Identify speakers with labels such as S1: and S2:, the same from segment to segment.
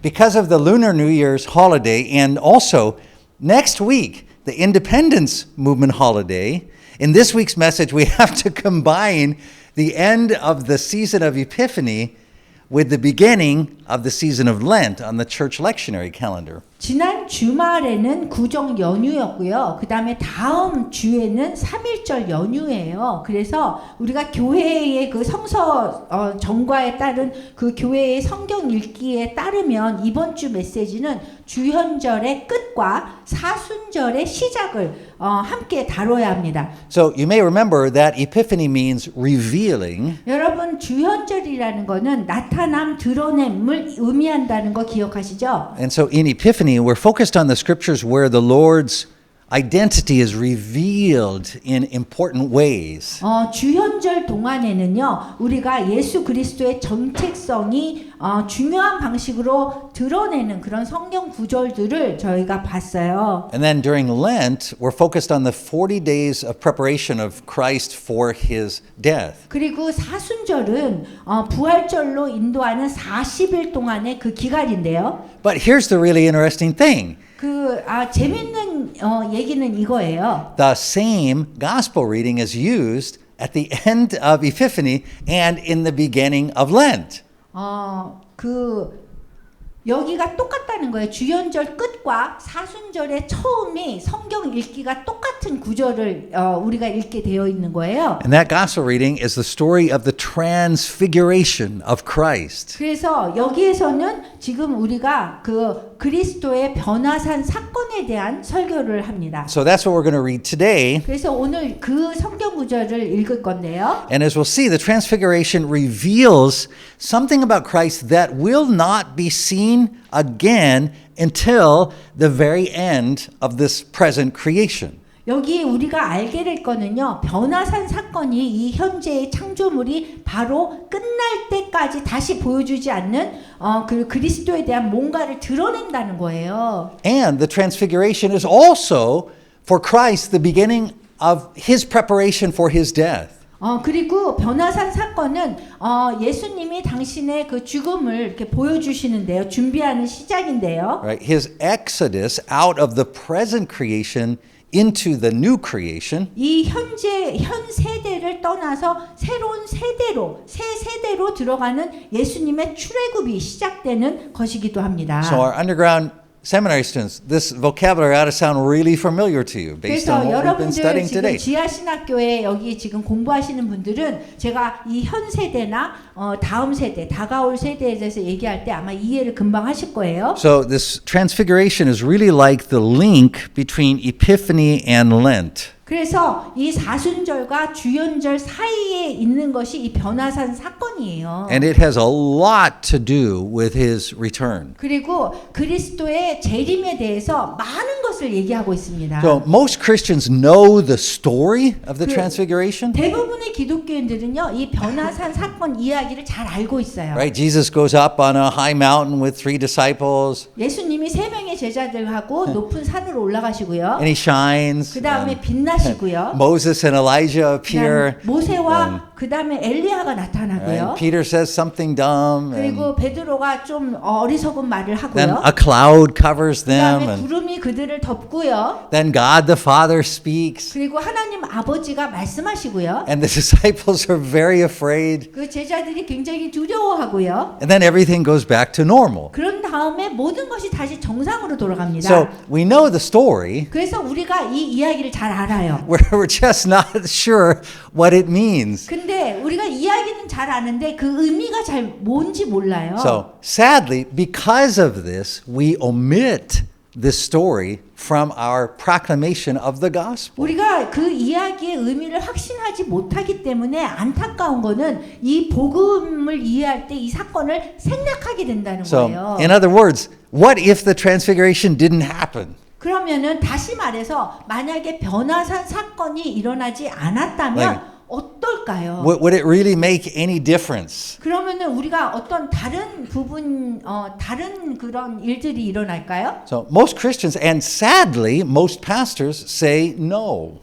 S1: because of the Lunar New Year's holiday and also next week, the Independence Movement holiday, in this week's message, we have to combine the end of the season of Epiphany with the beginning of the season of Lent on the church lectionary calendar.
S2: 지난 주말에는 구정 연휴였고요. 그 다음에 다음 주에는 3.1절 연휴예요. 그래서 우리가 교회의 그 성서 정과에 따른 그 교회의 성경 읽기에 따르면 이번 주 메시지는 주현절의 끝과 사순절의 시작을 함께 다뤄야 합니다.
S1: So you may remember that Epiphany means revealing.
S2: 여러분 주현절이라는 거는 나타남, 드러냄을 의미한다는 거 기억하시죠?
S1: And so in Epiphany, we're focused on the scriptures where the Lord's identity is revealed in important ways.
S2: 주현절 동안에는요, 우리가 예수 그리스도의 정체성이 중요한 방식으로 드러내는 그런 성경 구절들을 저희가 봤어요.
S1: And then during Lent, we're focused on the 40 days of preparation of Christ for his death.
S2: 그리고 사순절은 부활절로 인도하는 40일 동안의 그 기간인데요.
S1: But here's the really interesting thing.
S2: 재밌는 얘기는 이거예요.
S1: The same gospel reading is used at the end of Epiphany and in the beginning of Lent.
S2: 여기가 똑같다는 거예요. 주현절 끝과 사순절의 처음이 성경 읽기가 똑같은 구절을 우리가 읽게 되어 있는 거예요.
S1: And that gospel reading is the story of the transfiguration of Christ.
S2: 그래서 여기에서는 지금 우리가 그 그리스도의 변화산 사건에 대한 설교를 합니다.
S1: So that's what we're going to read today.
S2: 그래서 오늘 그 성경 구절을 읽을 건데요.
S1: And as we'll see, the transfiguration reveals something about Christ that will not be seen again until the very end of this present creation.
S2: 여기 우리가 알게 될 거는요. 변화산 사건이 이 현재의 창조물이 바로 끝날 때까지 다시 보여주지 않는 그 그리스도에 대한 뭔가를 드러낸다는 거예요.
S1: And the transfiguration is also for Christ the beginning of his preparation for his death.
S2: 그리고 변화산 사건은 예수님이 당신의 그 죽음을 이렇게 보여주시는데요. 준비하는 시작인데요.
S1: Right? His exodus out of the present creation into the new creation.
S2: 이 현 세대를 떠나서 새로운 세대로, 새 세대로 들어가는 예수님의 출애굽이 시작되는 것이기도 합니다.
S1: So our underground seminary students, this vocabulary ought to sound really familiar to you based on what we've been studying
S2: 지금
S1: today.
S2: 지하신학교에 여기 지금 공부하시는 분들은 제가 이 현 세대나 다음 세대, 다가올 세대에 대해서 얘기할 때 아마 이해를 금방 하실 거예요.
S1: So this transfiguration is really like the link between Epiphany and Lent.
S2: 그래서 이 사순절과 주현절 사이에 있는 것이 이 변화산 사건이에요.
S1: And it has a lot to do with his return.
S2: 그리고 그리스도의 재림에 대해서 많은 것을 얘기하고 있습니다.
S1: So most Christians know the story of the transfiguration.
S2: 대부분의 기독교인들은요, 이 변화산 사건 이야기를 잘 알고 있어요.
S1: Right? Jesus goes up on a high mountain with 3 disciples.
S2: 예수님이 3명의 제자들하고 높은 산으로 올라가시고요.
S1: And he shines.
S2: 그 다음에 빛나시고요.
S1: Moses and Elijah appear.
S2: 모세와 그 다음에 엘리야가 나타나고요.
S1: Right? Peter says something dumb.
S2: 그리고 베드로가 좀 어리석은 말을
S1: Then
S2: 하고요.
S1: a cloud covers
S2: 그
S1: them.
S2: 다음에
S1: And
S2: 구름이 그들을 덮고요.
S1: then God the Father speaks.
S2: 그리고 하나님 아버지가 말씀하시고요.
S1: And the disciples are very afraid.
S2: 그 제자들이 굉장히 두려워하고요.
S1: And then everything goes back to normal.
S2: 그런 다음에 모든 것이 다시 정상으로 돌아갑니다.
S1: So we know the story.
S2: 그래서 우리가 이 이야기를 잘 알아요.
S1: We're just not sure what it means.
S2: 근데 우리가 이야기는 잘 아는데 그 의미가 잘 뭔지 몰라요.
S1: So sadly, because of this, we omit this story from our proclamation of the gospel.
S2: 우리가 그 이야기의 의미를 확신하지 못하기 때문에 안타까운 거는 이 복음을 이해할 때 이 사건을 생략하게 된다는 거예요.
S1: So, in other words, what if the transfiguration didn't happen?
S2: 그러면은 다시 말해서 만약에 변화산 사건이 일어나지 않았다면 어떨까요?
S1: Would it really make any difference?
S2: 그러면은 우리가 어떤 다른 부분, 다른 그런 일들이 일어날까요?
S1: So most Christians and sadly most pastors say no.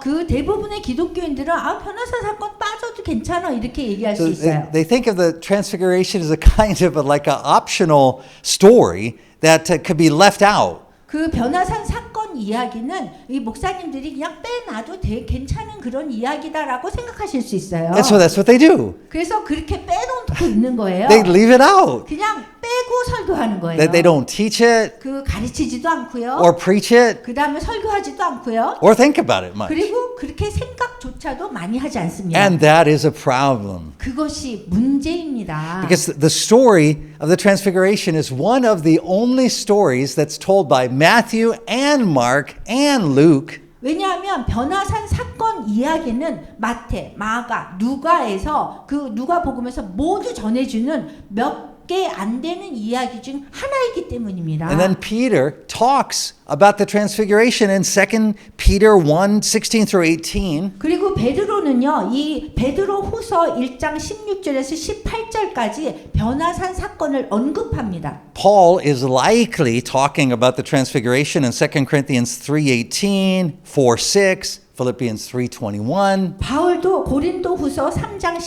S2: 그 대부분의 기독교인들은 변호사 사건 빠져도 괜찮아 이렇게 얘기할
S1: So
S2: 수 있어요.
S1: they think of the transfiguration as a kind of like an optional story that could be left out.
S2: 그 변화산 사건 이야기는 이 목사님들이 그냥 빼놔도 괜찮은 그런 이야기다라고 생각하실 수 있어요.
S1: And so that's what they do.
S2: 그래서 그렇게 빼놓고 있는 거예요.
S1: They leave it out.
S2: 그냥 빼고 설교하는 거예요.
S1: They don't teach it
S2: 그 가르치지도 않고요.
S1: or preach it
S2: 그 다음에 설교하지도 않고요.
S1: or think about it much.
S2: 그리고 그렇게 생각조차도 많이 하지 않습니다.
S1: And that is a problem.
S2: 그것이 문제입니다.
S1: Because the story of the Transfiguration is one of the only stories that's told by Matthew and Mark and Luke.
S2: 왜냐하면 변화산 사건 이야기는 마태, 마가, 누가에서 그 누가복음에서 모두 전해주는 몇 개 안 되는 이야기 중 하나이기 때문입니다.
S1: And then Peter talks about the Transfiguration in 2 Peter 1, 16 through 18.
S2: 그리고 베드로는요, 이 베드로 후서 1장 16절에서 18절까지 변화산 사건을 언급합니다.
S1: Paul is likely talking about the Transfiguration in 2 Corinthians 3:18, 4:6, Philippians 3:21.
S2: 바울도 고린도 후서 3장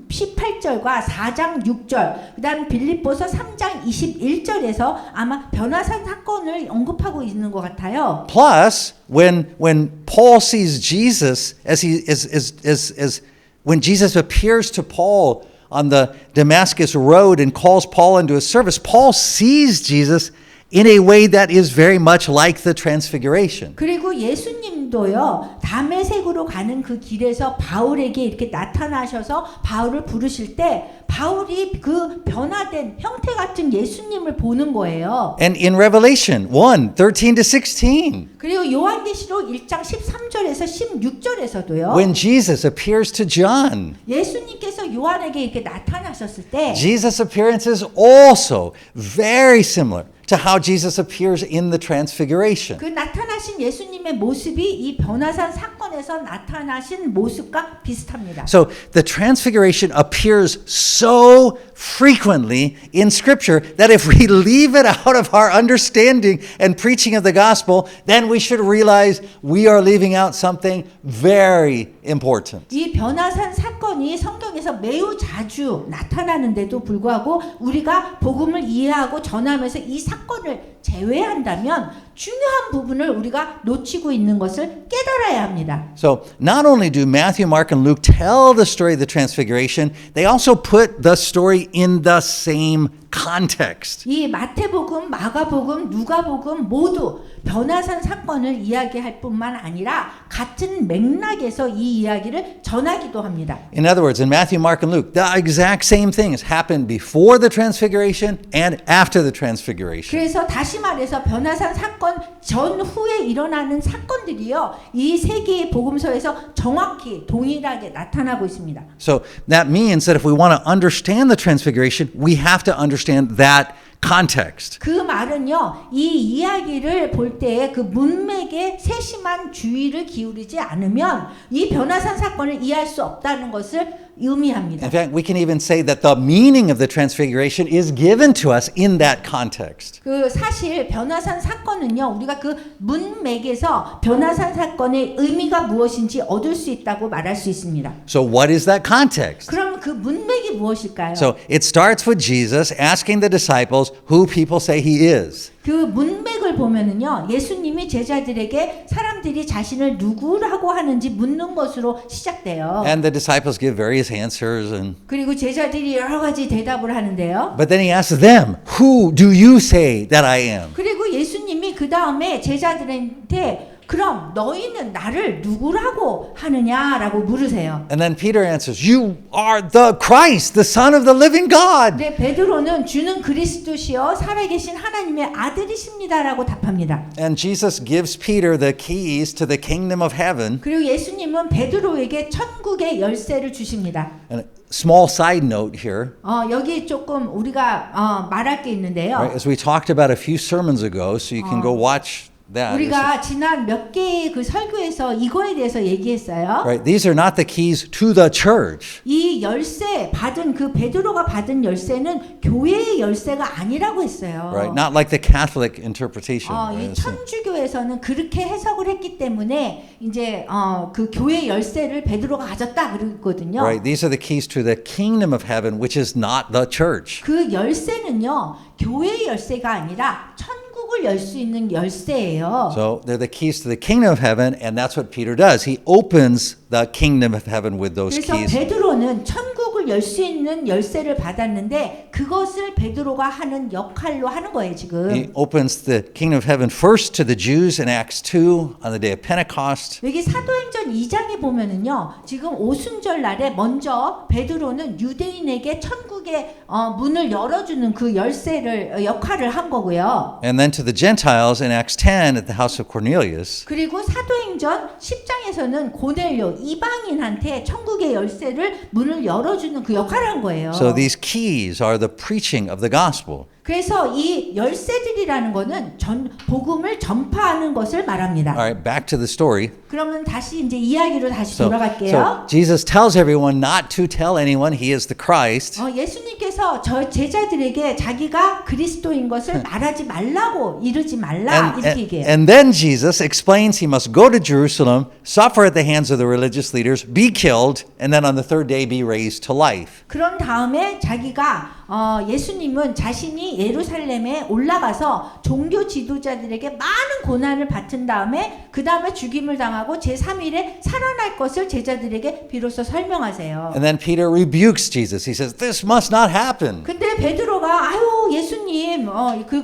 S2: 18절과 4장 6절, 그 다음 빌립보서 3장 21절에서 아마 변화산 사건을 언급하고 있는 것 같아요.
S1: Plus, when Paul sees Jesus as when Jesus appears to Paul on the Damascus road and calls Paul into his service, Paul sees Jesus in a way that is very much like the Transfiguration.
S2: 그리고 예수님도요, 다메섹으로 가는 그 길에서 바울에게 이렇게 나타나셔서 바울을 부르실 때 바울이 그 변화된 형태 같은 예수님을 보는 거예요.
S1: And in Revelation 1, 13 to 16,
S2: 그리고 요한계시록 1장 13절에서 16절에서도요.
S1: when Jesus appears to John,
S2: 예수님께서 요한에게 이렇게 나타나셨을 때
S1: Jesus' appearance is also very similar to how Jesus appears in the Transfiguration.
S2: 그 나타나신 예수님의 모습이 이 변화산 사건에서 나타나신 모습과 비슷합니다.
S1: So the Transfiguration appears so frequently in Scripture that if we leave it out of our understanding and preaching of the gospel, then we should realize we are leaving out something very important.
S2: 이 변화산 사건이 성경에서 매우 자주 나타나는데도 불구하고 우리가 복음을 이해하고 전하면서 이 사건을 제외한다면 중요한 부분을 우리가 놓치고 있는 것을 깨달아야 합니다.
S1: So not only do Matthew, Mark, and Luke tell the story of the Transfiguration, they also put the story in the same context.
S2: 이 마태복음, 마가복음, 누가복음 모두 변화산 사건을 이야기할 뿐만 아니라 같은 맥락에서 이 이야기를 전하기도 합니다.
S1: In other words, in Matthew, Mark, and Luke, the exact same things happened before the Transfiguration and after the Transfiguration.
S2: 그래서 다시 말해서 변화산 사건 전후에 일어나는 사건들이요, 이 세 개의 복음서에서 정확히 동일하게 나타나고 있습니다.
S1: So that means that if we want to understand the Transfiguration, we have to understand that context.
S2: 그 말은요, 이 이야기를 볼 때 그 문맥에 세심한 주의를 기울이지 않으면 이 변화산 사건을 이해할 수 없다는 것을 의미합니다.
S1: In fact, we can even say that the meaning of the Transfiguration is given to us in that context.
S2: 그 사실 변화산 사건은요, 우리가 그 문맥에서 변화산 사건의 의미가 무엇인지 얻을 수 있다고 말할 수 있습니다.
S1: So what is that context?
S2: 그럼 그 문맥이 무엇일까요?
S1: So it starts with Jesus asking the disciples who people say he is.
S2: 그 문맥을 보면은요, 예수님이 제자들에게 사람들이 자신을 누구라고 하는지 묻는 것으로 시작돼요.
S1: And the disciples give various answers and
S2: 그리고 제자들이 여러 가지 대답을 하는데요.
S1: but then he asks them, "Who do you say that I am?"
S2: 그리고 예수님이 그 다음에 제자들한테 그럼 너희는 나를 누구라고 하느냐라고 물으세요.
S1: And then Peter answers, "You are the Christ, the Son of the living God."
S2: 네, 베드로는 주는 그리스도시요 살아계신 하나님의 아들이십니다라고 답합니다.
S1: And Jesus gives Peter the keys to the kingdom of heaven.
S2: 그리고 예수님은 베드로에게 천국의 열쇠를 주십니다.
S1: And a small side note here,
S2: 여기 조금 우리가 말할 게 있는데요.
S1: right, as we talked about a few sermons ago, so you can go watch that.
S2: 우리가 지난 몇 개의 그 설교에서 이거에 대해서 얘기했어요.
S1: Right? These are not the keys to the church.
S2: 이 열쇠 받은 그 베드로가 받은 열쇠는 교회의 열쇠가 아니라고 했어요.
S1: Right? Not like the Catholic interpretation.
S2: 이
S1: right?
S2: 천주교에서는 그렇게 해석을 했기 때문에 이제 그 교회 열쇠를 베드로가 가졌다 그랬거든요.
S1: Right? These are the keys to the kingdom of heaven, which is not the church.
S2: 그 열쇠는요 교회의 열쇠가 아니라 천국을 열 수 있는 열쇠예요.
S1: So they're the keys to the kingdom of heaven, and that's what Peter does. He opens the kingdom of heaven with those
S2: 그래서
S1: keys.
S2: 베드로는 천국을 열 수 있는 열쇠를 받았는데 그것을 베드로가 하는 역할로 하는 거예요 지금.
S1: He opens the kingdom of heaven first to the Jews in Acts 2 on the day of Pentecost.
S2: 여기 사도행전 2장에 보면은요 지금 오순절 날에 먼저 베드로는 유대인에게 천국의 문을 열어주는 그 열쇠를 역할을 한 거고요.
S1: And then to the Gentiles in Acts 10 at the house of Cornelius.
S2: 그리고 사도행전 10장에서는 고넬료 이방인한테 천국의 열쇠를 문을 열어주는 그 역할을 한 거예요.
S1: So these keys are the preaching of the gospel.
S2: 그래서 이 열쇠들이라는 거는 복음을 전파하는 것을 말합니다.
S1: All right, back to the story.
S2: 그러면 다시 이제 이야기로 다시
S1: So
S2: 돌아갈게요.
S1: Jesus tells everyone not to tell anyone he is the Christ.
S2: 예수님께서 저 제자들에게 자기가 그리스도인 것을 말하지 말라고 이르지 말라 이렇게 얘기해요.
S1: And then Jesus explains he must go to Jerusalem, suffer at the hands of the religious leaders, be killed, and then on the third day be raised to life.
S2: 그런 다음에 자기가 예수님은 자신이 예루살렘에 올라가서 종교 지도자들에게 많은 고난을 받은 다음에 그 다음에 죽임을 당하고 제3일에 살아날 것을 제자들에게 비로소 설명하세요.
S1: And then Peter rebukes Jesus. He says, "This must not happen."
S2: 근데 베드로가 아유 예수님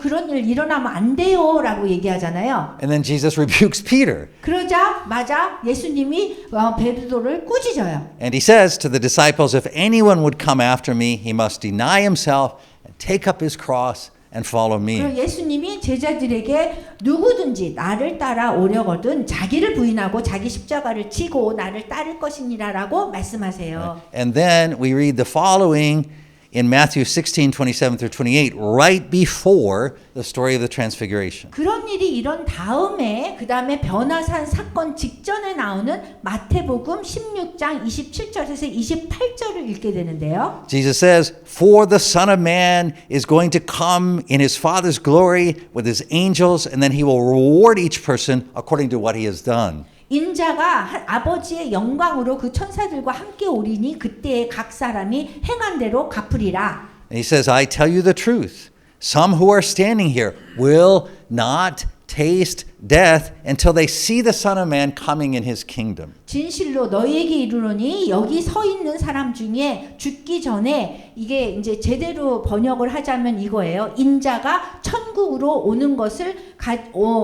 S2: 그런 일 일어나면 안 돼요라고 얘기하잖아요.
S1: And then Jesus rebukes Peter.
S2: 그러자마자 예수님이 베드로를 꾸짖어요.
S1: And he says to the disciples, "If anyone would come after me, he must deny himself and take up his cross and follow me."
S2: 그리고 예수님이 제자들에게 누구든지 나를 따라오려거든 자기를 부인하고 자기 십자가를 지고 나를 따를 것이니라라고 말씀하세요.
S1: And then we read the following in Matthew 16:27 through 28, right before the story of the transfiguration.
S2: 그런 일이 일어난 다음에 그 다음에 변화산 사건 직전에 나오는 마태복음 16장 27절에서 28절을 읽게 되는데요.
S1: Jesus says, "For the Son of Man is going to come in his Father's glory with his angels, and then he will reward each person according to what he has done."
S2: 인자가 아버지의 영광으로 그 천사들과 함께 오리니 그때에 각 사람이 행한 대로 갚으리라.
S1: And he says, "I tell you the truth. Some who are standing here will not taste death until they see the Son of Man coming in his kingdom."
S2: 진실로 너희에게 이르노니 여기 서 있는 사람 중에 죽기 전에 이게 이제 제대로 번역을 하자면 이거예요. 인자가 천국으로 오는 것을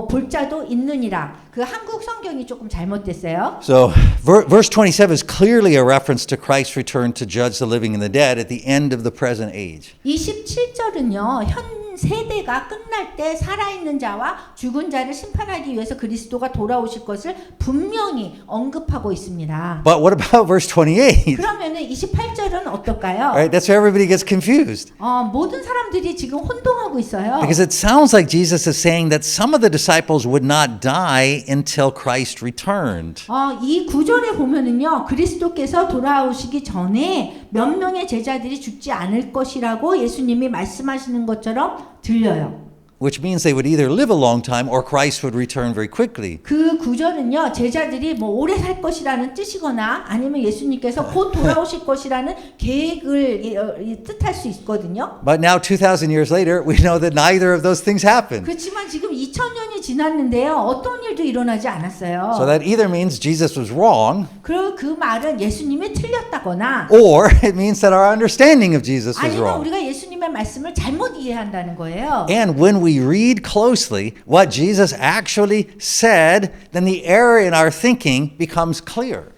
S2: 볼 자도 있느니라. 그 한국 성경이 조금 잘못됐어요.
S1: So verse 27 is clearly a reference to Christ's return to judge the living and the dead at the end of the present age.
S2: 27절은요. 현 세대가 끝날 때 살아있는 자와 죽은 자를 심판하기 위해서 그리스도가 돌아오실 것을 분명히 언급하고 있습니다.
S1: But what about verse 28?
S2: 그러면은 28절은 어떨까요?
S1: Right, that's where everybody gets confused.
S2: 모든 사람들이 지금 혼동하고 있어요.
S1: Because it sounds like Jesus is saying that some of the disciples would not die until Christ returned.
S2: 이 구절에 보면은요, 그리스도께서 돌아오시기 전에 몇 명의 제자들이 죽지 않을 것이라고 예수님이 말씀하시는 것처럼 들려요.
S1: Which means they would either live a long time or Christ would return very quickly.
S2: 그 구절은요, 제자들이 뭐 오래 살 것이라는 뜻이거나 아니면 예수님께서 곧 돌아오실 것이라는 계획을 뜻할 수 있거든요.
S1: But now 2,000 years later, we know that neither of those things happened.
S2: 그렇지만 지금 2000년이 지났는데요, 어떤 일도 일어나지 않았어요.
S1: So that either means Jesus was wrong,
S2: 그리고 그 말은 예수님이 틀렸다거나
S1: or it means that our understanding of Jesus was
S2: 아니면
S1: wrong.
S2: 우리가 예수님의 말씀을 잘못 이해한다는 거예요.
S1: And when we read closely what Jesus actually said, then the error in our thinking becomes clear.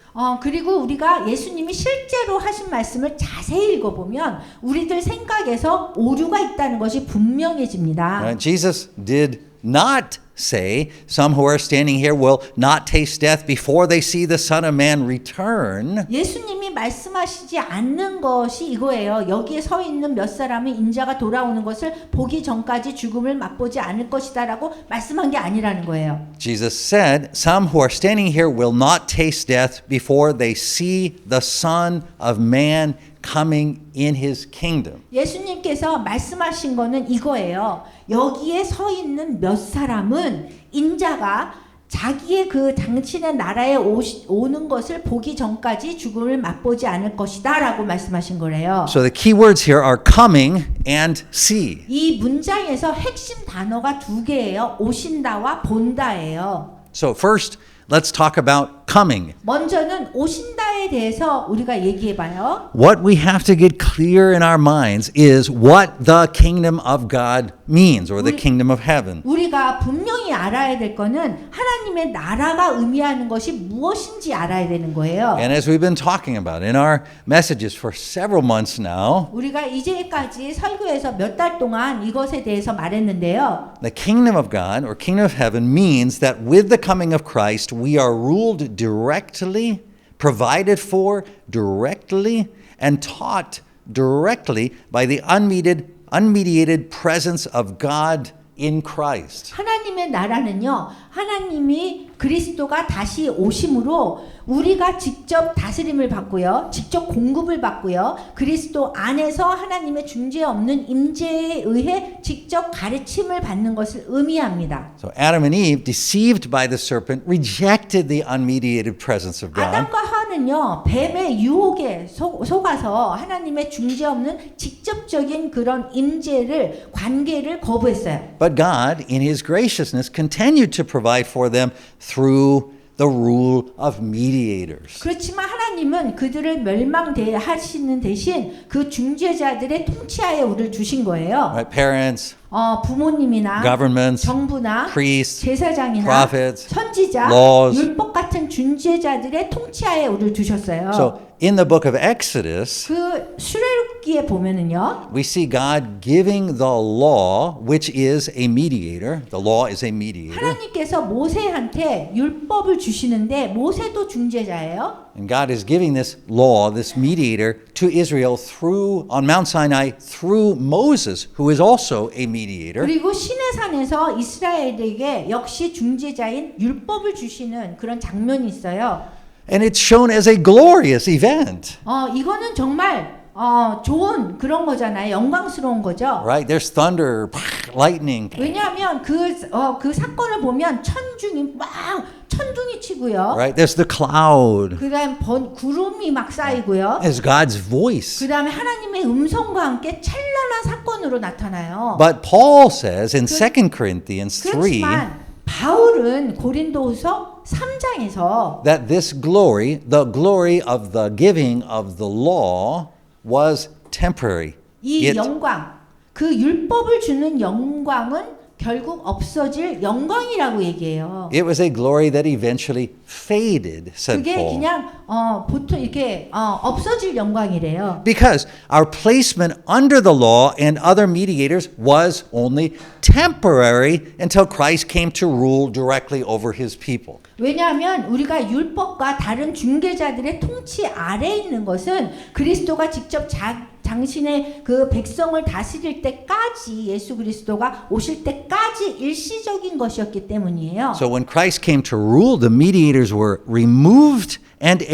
S2: 그리고 우리가 예수님이 실제로 하신 말씀을 자세히 읽어보면 우리들 생각에서 오류가 있다는 것이 분명해집니다.
S1: Jesus did not say some who are standing here will not taste death before they see the Son of Man return.
S2: 예수님이 하나님이 말씀하시지 않는 것이 이거예요. 여기에 서 있는 몇 사람은 인자가 돌아오는 것을 보기 전까지 죽음을 맛보지 않을 것이다라고 말씀한 게 아니라는 거예요.
S1: Jesus said, "Some who are standing here will not taste death before they see the Son of Man coming in his kingdom."
S2: 예수님께서 말씀하신 거는 이거예요. 여기에 서 있는 몇 사람은 인자가 자기의 그 당신의 나라에 오는 것을 보기 전까지 죽음을 맛보지 않을 것이다 라고 말씀하신 거래요.
S1: So the key words here are coming and see.
S2: 이 문장에서 핵심 단어가 두 개예요. 오신다와 본다예요.
S1: So first, let's talk about coming.
S2: 먼저는 오신다에 대해서 우리가 얘기해 봐요.
S1: What we have to get clear in our minds is what the kingdom of God means, or the kingdom of heaven.
S2: 우리가 분명히 알아야 될 거는 하나님의 나라가 의미하는 것이 무엇인지 알아야 되는 거예요.
S1: And as we've been talking about in our messages for several months now,
S2: 우리가 이제까지 설교에서 몇 달 동안 이것에 대해서 말했는데요.
S1: the kingdom of God, or kingdom of heaven, means that with the coming of Christ, we are ruled directly, provided for directly, and taught directly by the unmediated presence of God in Christ.
S2: 하나님의 나라는요. 하나님이 그리스도가 다시 오심으로 우리가 직접 다스림을 받고요. 직접 공급을 받고요. 그리스도 안에서 하나님의 중재 없는 임재에 의해 직접 가르침을 받는 것을 의미합니다.
S1: So Adam and Eve, deceived by the serpent, rejected the unmediated presence of God.
S2: 아담과 하와는요. 뱀의 유혹에 속아서 하나님의 중재 없는 직접적인 그런 임재를 관계를 거부했어요.
S1: But God, in His graciousness, continued to provide for them through the rule of mediators.
S2: 그렇지만 하나님은 그들을 멸망하시는 대신 그 중재자들의 통치하에 우리를 주신 거예요.
S1: Right? Parents,
S2: 부모님이나
S1: governments,
S2: 정부나
S1: priests,
S2: 제사장이나
S1: prophets,
S2: 선지자,
S1: laws.
S2: 율법 같은 중재자들의 통치하에 우리를 두셨어요.
S1: So in the book of Exodus,
S2: 그 출애굽기에 보면은요.
S1: we see God giving the law, which is a mediator. The law is a mediator.
S2: 하나님께서 모세한테 율법을 주시는데 모세도 중재자예요.
S1: And God is giving this law, this mediator, to Israel on Mount Sinai through Moses, who is also a mediator.
S2: 그리고 시내산에서 이스라엘에게 역시 중재자인 율법을 주시는 그런 장면이 있어요.
S1: And it's shown as a glorious event.
S2: 이거는 정말 좋은 그런 거잖아요. 영광스러운 거죠.
S1: Right? There's thunder, lightning.
S2: 왜냐하면 그 사건을 보면 천둥이 치고요.
S1: Right? There's the cloud.
S2: 그다음 구름이 막 쌓이고요.
S1: There's God's voice.
S2: 그다음에 하나님의 음성과 함께 찬란한 사건으로 나타나요.
S1: But Paul says in 2 Corinthians 3
S2: 그렇지만 바울은 고린도후서 3장에서
S1: that this glory, the glory of the giving of the law, was temporary.
S2: 이 영광, 그 율법을 주는 영광은 결국 없어질 영광이라고 얘기해요.
S1: It was a glory that eventually faded, said
S2: 그게
S1: Paul.
S2: 그냥 보통 이렇게 없어질 영광이래요.
S1: Because our placement under the law and other mediators was only temporary until Christ came to rule directly over his people.
S2: 왜냐하면 우리가 율법과 다른 중개자들의 통치 아래에 있는 것은 그리스도가 직접 당신의 그 백성을 다스릴 때까지 예수 그리스도가 오실 때까지 일시적인 것이었기 때문이에요.
S1: So when Christ came to rule, the mediators were removed and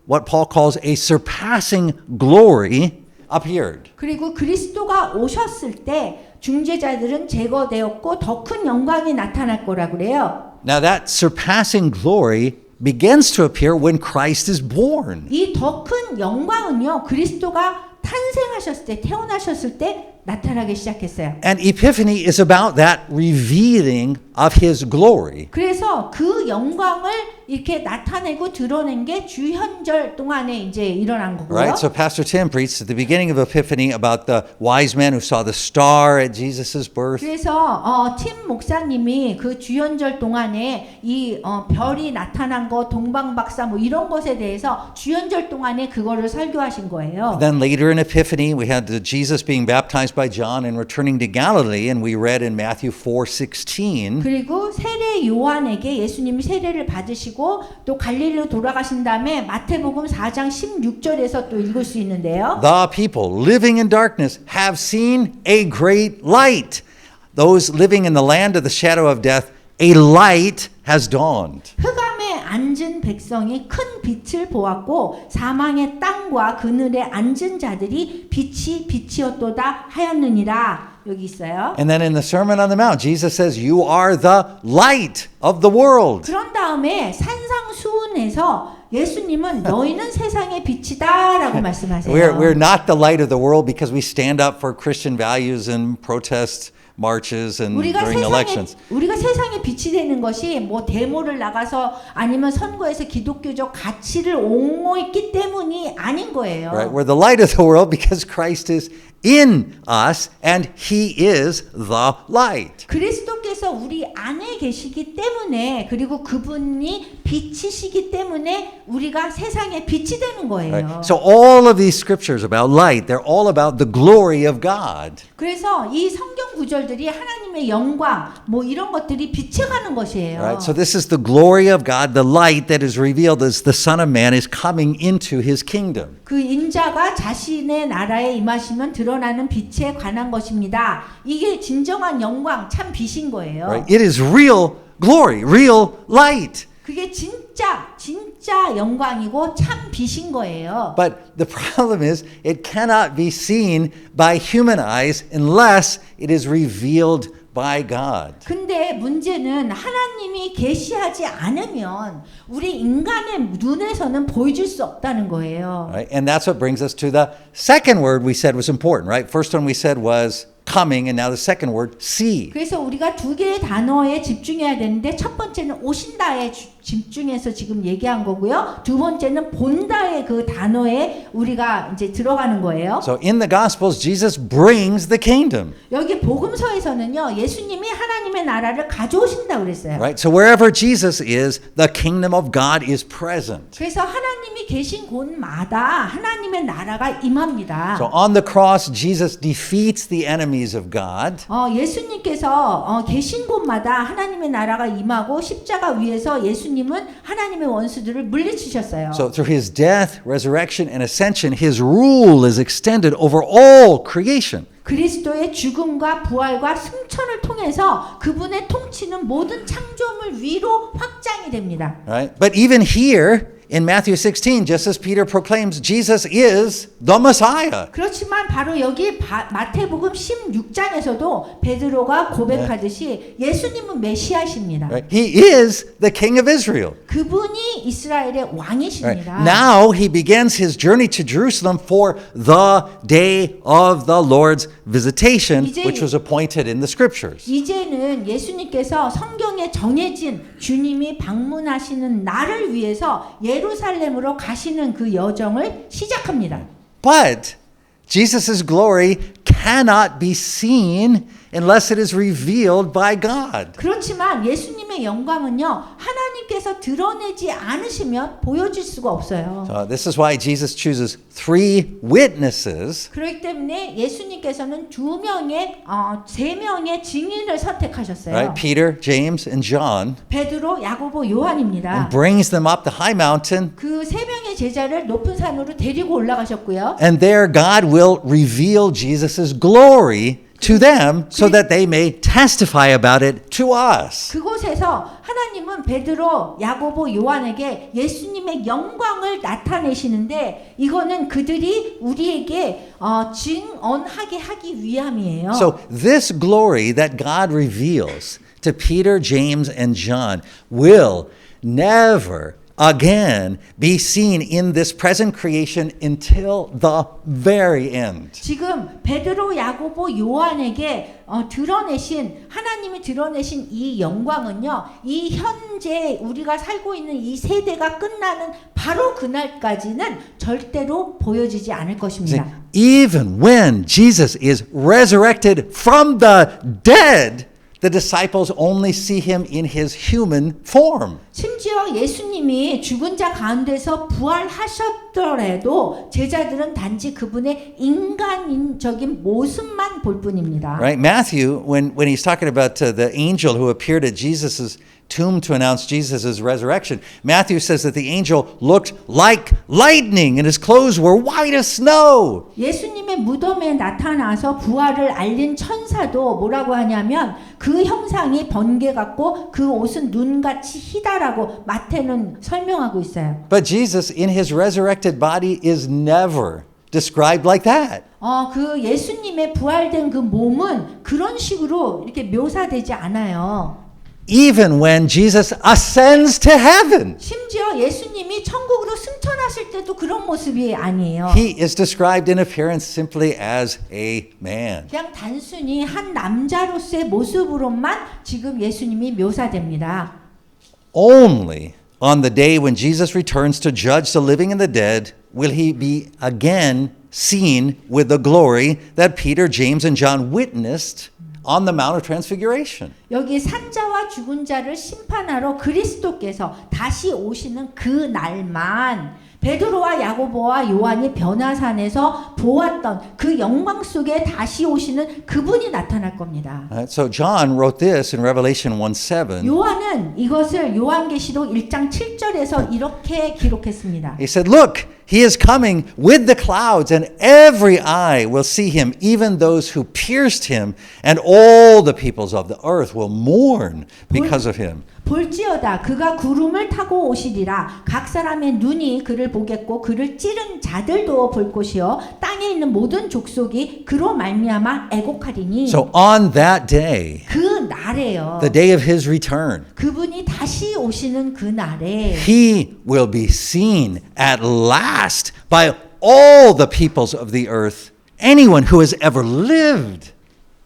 S1: what Paul calls a surpassing glory appeared.
S2: 그리고 그리스도가 오셨을 때 중재자들은 제거되었고 더 큰 영광이 나타날 거라 그래요.
S1: Now that surpassing glory begins to appear when Christ is born.
S2: 이 더 큰 영광은요. 그리스도가 탄생하셨을 때, 태어나셨을 때 나타나기 시작했어요.
S1: And Epiphany is about that revealing of his glory.
S2: 그래서 그 영광을 이렇게 나타내고 드러낸 게 주현절 동안에 이제 일어난 거고요.
S1: Right? So Pastor Tim preached at the beginning of Epiphany about the wise men who saw the star at Jesus' birth.
S2: 그래서 팀 목사님이 그 주현절 동안에 이 별이 나타난 거, 동방박사 뭐 이런 것에 대해서 주현절 동안에 그거를 설교하신 거예요.
S1: Then later in Epiphany, we had Jesus being baptized by John and returning to Galilee, and we read in Matthew 4:16.
S2: 그리고 세례 요한에게 예수님이 세례를 받으시고 또 갈릴리로 돌아가신 다음에 마태복음 4장 16절에서 또 읽을 수 있는데요.
S1: The people living in darkness have seen a great light. Those living in the land of the shadow of death, a light has dawned.
S2: 흑암에 앉은 백성이 큰 빛을 보았고 사망의 땅과 그늘에 앉은 자들이 빛이 빛이었도다 하였느니라. 여기 있어요.
S1: And then in the Sermon on the Mount, Jesus says, "You are the light of the world."
S2: 그런 다음에 산상수훈에서 예수님은 너희는 세상의 빛이다라고 말씀하세요.
S1: We're not the light of the world because we stand up for Christian values and protest marches and during elections.
S2: 우리가 세상의 빛이 되는 것이 뭐 데모를 나가서 아니면 선거에서 기독교적 가치를 옹호했기 때문이 아닌 거예요.
S1: Right? We're the light of the world because Christ is in us and he is the light.
S2: 그리스도께서 우리 안에 계시기 때문에 그리고 그분이 빛이시기 때문에 우리가 세상의 빛이 되는 거예요.
S1: Right? So all of these scriptures about light, they're all about the glory of God.
S2: 그래서 이 성경 구절들이 하나님의 영광 뭐 이런 것들이 비춰가는 것이에요.
S1: Right? So this is the glory of God, the light that is revealed as the Son of Man is coming into his kingdom.
S2: 그 인자가 자신의 나라에 임하시면 드러나는 빛에 관한 것입니다. 이게 진정한 영광, 참 빛인 거예요.
S1: Right? It is real glory, real light.
S2: 그게 진짜 영광이고 참 빛인 거예요.
S1: But the problem is it cannot be seen by human eyes unless it is revealed by God.
S2: 근데 문제는 하나님이 계시하지 않으면 우리 인간의 눈에서는 보여줄 수 없다는 거예요.
S1: Right? And that's what brings us to the second word we said was important, right? First one we said was coming, and now the second word, see.
S2: 그래서 우리가 두 개의 단어에 집중해야 되는데 첫 번째는 오신다에 집중해서 지금 얘기한 거고요. 두 번째는 본다의 그 단어에 우리가 이제 들어가는 거예요.
S1: So in the Gospels, Jesus brings the kingdom.
S2: 여기 복음서에서는요. 예수님이 하나님의 나라를 가져오신다고 그랬어요.
S1: Right? So wherever Jesus is, the kingdom of God is present.
S2: 그래서 하나님이 계신 곳마다 하나님의 나라가 임합니다.
S1: So on the cross, Jesus defeats the enemies of God.
S2: 예수님께서 계신 곳마다 하나님의 나라가 임하고 십자가 위에서 예수님은 하나님의 원수들을 물리치셨어요.
S1: So through his death, resurrection, and ascension, his rule is extended over all creation.
S2: 그리스도의 죽음과 부활과 승천을 통해서 그분의 통치는 모든 창조물 위로 확장이 됩니다.
S1: Right? But even here in Matthew 16, just as Peter proclaims, Jesus is the Messiah.
S2: 그렇지만 바로 여기 마태복음 16장에서도 베드로가 고백하듯이 예수님은 메시아십니다.
S1: Right? He is the King of Israel.
S2: 그분이 이스라엘의 왕이십니다.
S1: Right? Now he begins his journey to Jerusalem for the day of the Lord's visitation, which was appointed in the scriptures.
S2: 이제는 예수님께서 성경에 정해진 주님이 방문하시는 날을 위해서 예루살렘으로 가시는 그 여정을 시작합니다.
S1: But Jesus' glory cannot be seen unless it is revealed by God.
S2: 그렇지만 예수님의 영광은요. 하나님께서 드러내지 않으시면 보여질 수가 없어요.
S1: So this is why Jesus chooses three witnesses.
S2: 그렇기 때문에 예수님께서는 세 명의 증인을 선택하셨어요.
S1: Right? Peter, James, and John.
S2: 베드로, 야고보, 요한입니다.
S1: And brings them up the high mountain.
S2: 그 세 명의 제자를 높은 산으로 데리고 올라가셨고요.
S1: And there God will reveal Jesus' glory to them so that they may testify about it to us.
S2: 그곳에서 하나님은 베드로, 야고보, 요한에게 예수님의 영광을 나타내시는데 이거는 그들이 우리에게 증언하게 하기 위함이에요.
S1: So this glory that God reveals to Peter, James, and John will never again be seen in this present creation until the very end.
S2: 지금 베드로, 야고보, 요한에게 하나님이 드러내신 이 영광은요. 이 현재 우리가 살고 있는 이 세대가 끝나는 바로 그날까지는 절대로 보여지지 않을 것입니다.
S1: Even when Jesus is resurrected from the dead, the disciples only see him in his human form.
S2: 심지어 예수님이 죽은 자 가운데서 부활하셨더라도 제자들은 단지 그분의 인간적인 모습만 볼 뿐입니다.
S1: Right? Matthew, when he's talking about the angel who appeared at Jesus' tomb to announce Jesus' resurrection, Matthew says that the angel looked like lightning and his clothes were white as snow.
S2: 예수님의 무덤에 나타나서 부활을 알린 천사도 뭐라고 하냐면 그 형상이 번개 같고 그 옷은 눈같이 희다라고 마태는 설명하고 있어요.
S1: But Jesus in his resurrected body is never described like that.
S2: 그 예수님의 부활된 그 몸은 그런 식으로 이렇게 묘사되지 않아요.
S1: Even when Jesus ascends to heaven,
S2: 심지어 예수님이 천국으로 승천하실 때도 그런 모습이 아니에요.
S1: he is described in appearance simply as a man.
S2: 그냥 단순히 한 남자로서의 모습으로만 지금 예수님이 묘사됩니다.
S1: Only on the day when Jesus returns to judge the living and the dead will he be again seen with the glory that Peter, James, and John witnessed on the Mount of Transfiguration.
S2: 여기 산자와 죽은 자를 심판하러 그리스도께서 다시 오시는 그 날만 베드로와 야고보와 요한이 변화산에서 보았던 그 영광 속에 다시 오시는 그분이 나타날 겁니다.
S1: So John wrote this in Revelation 1:7.
S2: 요한은 이것을 요한계시록 1장 7절에서 이렇게 기록했습니다.
S1: He said, "Look, he is coming with the clouds, and every eye will see him, even those who pierced him, and all the peoples of the earth will mourn because of him."
S2: 볼지어다 그가 구름을 타고 오시리라 각 사람의 눈이 그를 보겠고 그를 찌른 자들도 볼 것이요 땅에 있는 모든 족속이 그로 말미암아 애곡하리니.
S1: So on that day,
S2: 그 날에요.
S1: the day of his return,
S2: 그분이 다시 오시는 그 날에
S1: he will be seen at last by all the peoples of the earth, anyone who has ever lived.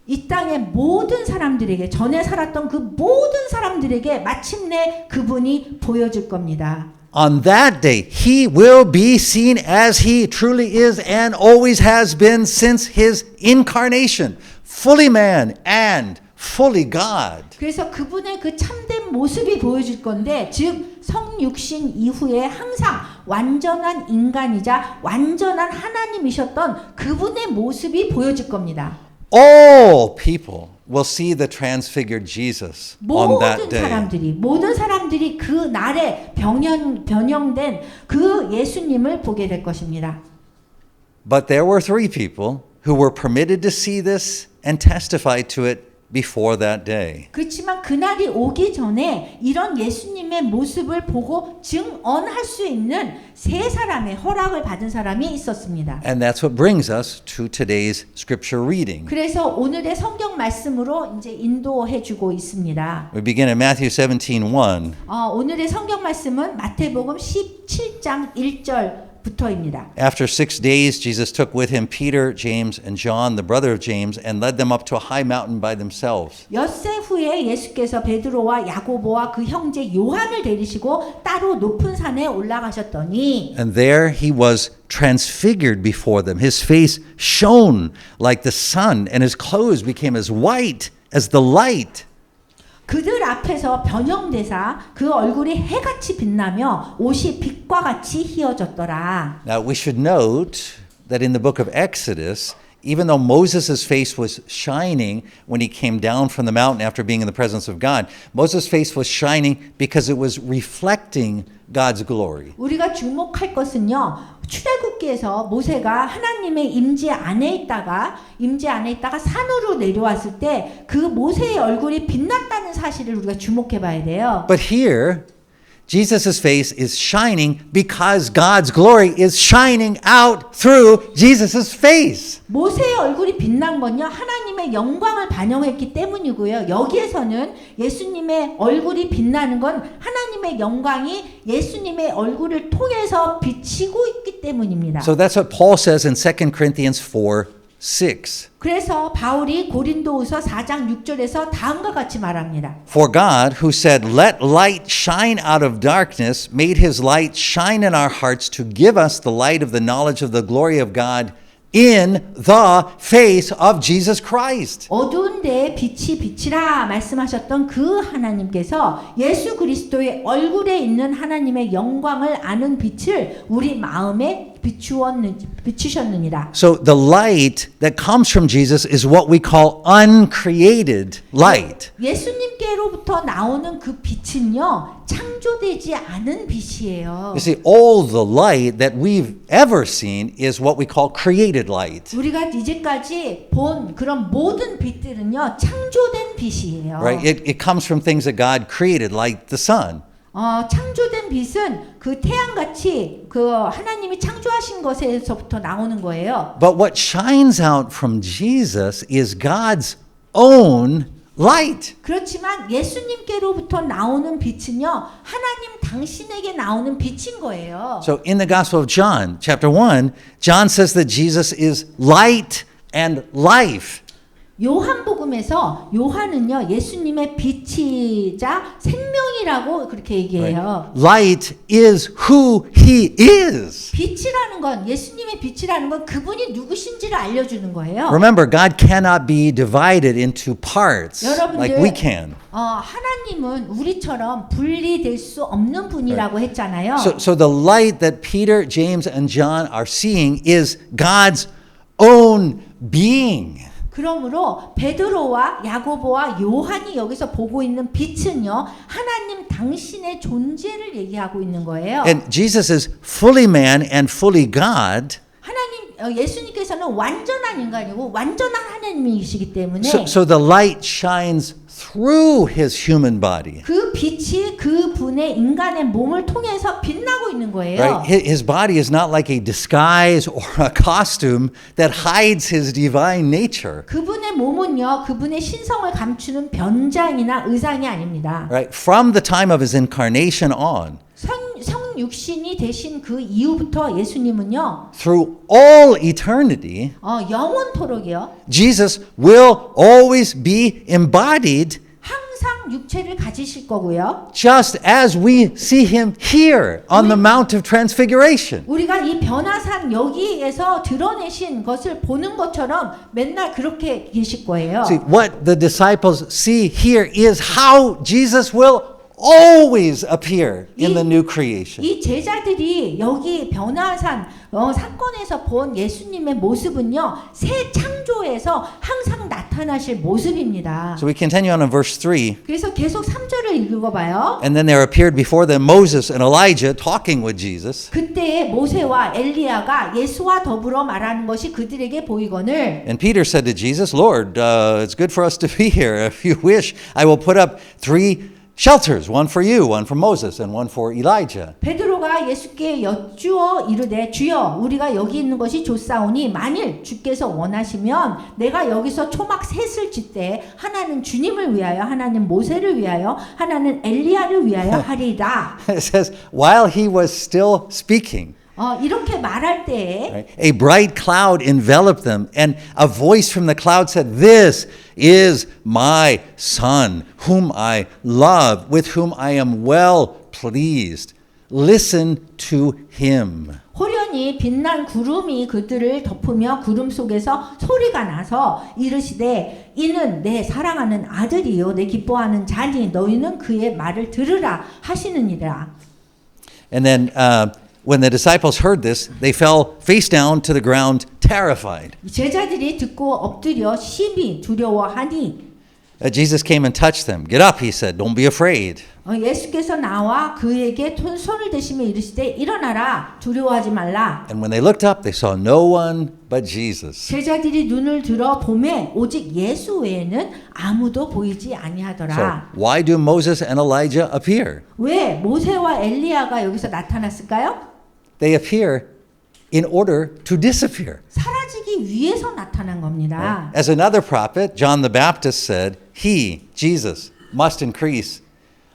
S2: 이 땅의 모든 사람들에게 전에 살았던 그 모든 사람들에게 마침내 그분이 보여질 겁니다.
S1: On that day, he will be seen as he truly is and always has been since his incarnation, fully man and fully God.
S2: 그래서 그분의 그 참된 모습이 보여질 건데 즉 성육신 이후에 항상 완전한 인간이자 완전한 하나님이셨던 그분의 모습이 보여질 겁니다.
S1: All people will see the transfigured Jesus on that day.
S2: 모든 사람들이 그 날에 변형된 그 예수님을 보게 될 것입니다.
S1: But there were three people who were permitted to see this and testify to it before that day.
S2: 그렇지만 그날이 오기 전에 이런 예수님의 모습을 보고 증언할 수 있는 세 사람의 허락을 받은 사람이 있었습니다.
S1: And that's what brings us to today's scripture reading.
S2: 그래서 오늘의 성경 말씀으로 이제 인도해 주고 있습니다.
S1: We begin in Matthew 17:1.
S2: 오늘의 성경 말씀은 마태복음 17장 1절 부터입니다.
S1: After 6 days, Jesus took with him Peter, James, and John, the brother of James, and led them up to a high mountain by themselves.
S2: 엿새 후에 예수께서 베드로와 야고보와 그 형제 요한을 데리시고 따로 높은 산에 올라가셨더니
S1: And there he was transfigured before them. His face shone like the sun, and his clothes became as white as the light.
S2: 그들 앞에서 변형되사 그 얼굴이 해같이 빛나며 옷이 빛과 같이 희어졌더라.
S1: Now we should note that in the book of Exodus, even though Moses' face was shining when he came down from the mountain after being in the presence of God, Moses' face was shining because it was reflecting God's glory.
S2: 우리가 주목할 것은요. 출애굽기에서 모세가 하나님의 임재 안에 있다가 산으로 내려왔을 때 그 모세의 얼굴이 빛났다는 사실을 우리가 주목해 봐야 돼요.
S1: But here, Jesus' face is shining because God's glory is shining out through Jesus' face.
S2: 모세의 얼굴이 빛난 건요. 하나님의 영광을 반영했기 때문이고요. 여기에서는 예수님의 얼굴이 빛나는 건 하나님의 영광이 예수님의 얼굴을 통해서 비치고 있기 때문입니다.
S1: So that's what Paul says in 2 Corinthians 4:6.
S2: 그래서 바울이 고린도후서 4장 6절에서 다음과 같이 말합니다.
S1: For God, who said, "Let light shine out of darkness," made his light shine in our hearts to give us the light of the knowledge of the glory of God in the face of Jesus Christ.
S2: 어두운 데에 빛이 비치라 말씀하셨던 그 하나님께서 예수 그리스도의 얼굴에 있는 하나님의 영광을 아는 빛을 우리 마음에 비추셨느니라.
S1: So the light that comes from Jesus is what we call uncreated light.
S2: 예수님께로부터 나오는 그 빛은요, 창조되지 않은 빛이에요.
S1: You see, all the light that we've ever seen is what we call created light.
S2: 우리가 이제까지 본 그런 모든 빛들은요, 창조된 빛이에요.
S1: Right? It comes from things that God created, like the sun.
S2: 창조된 빛은 그 태양같이 그 하나님이 창조하신 것에서부터 나오는 거예요.
S1: But what shines out from Jesus is God's own light.
S2: 그렇지만 예수님께로부터 나오는 빛은요, 하나님 당신에게 나오는 빛인 거예요.
S1: So in the Gospel of John, chapter 1, John says that Jesus is light and life.
S2: 요한복음에서 요한은요, 예수님의 빛이자 생명이라고 그렇게 얘기해요.
S1: Light is who he is.
S2: 빛이라는 건, 예수님의 빛이라는 건 그분이 누구신지를 알려주는 거예요.
S1: Remember, God cannot be divided into parts like we can.
S2: 하나님은 우리처럼 분리될 수 없는 분이라고 했잖아요.
S1: So the light that Peter, James, and John are seeing is God's own being.
S2: 그러므로 베드로와 야고보와 요한이 여기서 보고 있는 빛은요, 하나님 당신의 존재를 얘기하고 있는 거예요.
S1: And Jesus is fully man and fully God.
S2: 하나님, 예수님께서는 완전한 인간이고 완전한 하나님이시기 때문에
S1: So the light shines through his human body.
S2: 그 빛이 그 분의 인간의 몸을 통해서 빛나고 있는 거예요.
S1: Right? His body is not like a disguise or a costume that hides his divine nature.
S2: 그분의 몸은요, 그분의 신성을 감추는 변장이나 의상이 아닙니다.
S1: Right? From the time of his incarnation on,
S2: 성육신이 되신 그 이후부터 예수님은요,
S1: through all eternity,
S2: 영원토록이요,
S1: Jesus will always be embodied
S2: 항상 육체를 가지실 거고요.
S1: just as we see him here on the Mount of Transfiguration.
S2: 우리가 이 변화산 여기에서 드러내신 것을 보는 것처럼 맨날 그렇게 계실 거예요.
S1: See, what the disciples see here is how Jesus will always appear in the new creation.
S2: 이 제자들이 여기 변화산 사건에서 본 예수님의 모습은요, 새 창조에서 항상 나타나실 모습입니다.
S1: So we continue on in verse 3.
S2: 그래서 계속 3절을 읽어봐요.
S1: And then there appeared before them Moses and Elijah talking with Jesus.
S2: 그때 모세와 엘리야가 예수와 더불어 말하는 것이 그들에게 보이거늘
S1: And Peter said to Jesus, Lord, it's good for us to be here. If you wish, I will put up 3 shelters, one for you, one for Moses, and one for Elijah.
S2: 베드로가 예수께 여쭈어 이르되 주여 우리가 여기 있는 것이 좋사오니 만일 주께서 원하시면 내가 여기서 초막 셋을 짓되 하나는 주님을 위하여 하나는 모세를 위하여 하나는 엘리야를 위하여 하리라.
S1: It says, while he was still speaking,
S2: 이렇게 말할 때에
S1: right, a bright cloud enveloped them, and a voice from the cloud said, This is my son, whom I love, with whom I am well pleased. Listen to him.
S2: 호련히 빛난 구름이 그들을 덮으며 구름 속에서 소리가 나서 이르시되 이는 내 사랑하는 아들이요 내 기뻐하는 자니 너희는 그의 말을 들으라 하시느니라.
S1: And then when the disciples heard this, they fell face down to the ground, terrified.
S2: 제자들이 듣고 엎드려 심히 두려워하니
S1: Jesus came and touched them. Get up, he said. Don't be afraid.
S2: 예수께서 나와 그에게 손을 대시며 이르시되 일어나라 두려워하지 말라.
S1: And when they looked up, they saw no one but Jesus.
S2: 제자들이 눈을 들어 보매 오직 예수 외에는 아무도 보이지
S1: So
S2: 아니하더라.
S1: why do Moses and Elijah appear?
S2: 왜 모세와 엘리야가 여기서 나타났을까요?
S1: They appear in order to disappear.
S2: 사라지기 위해서 나타난 겁니다.
S1: As another prophet, John the Baptist said, He, Jesus, must increase.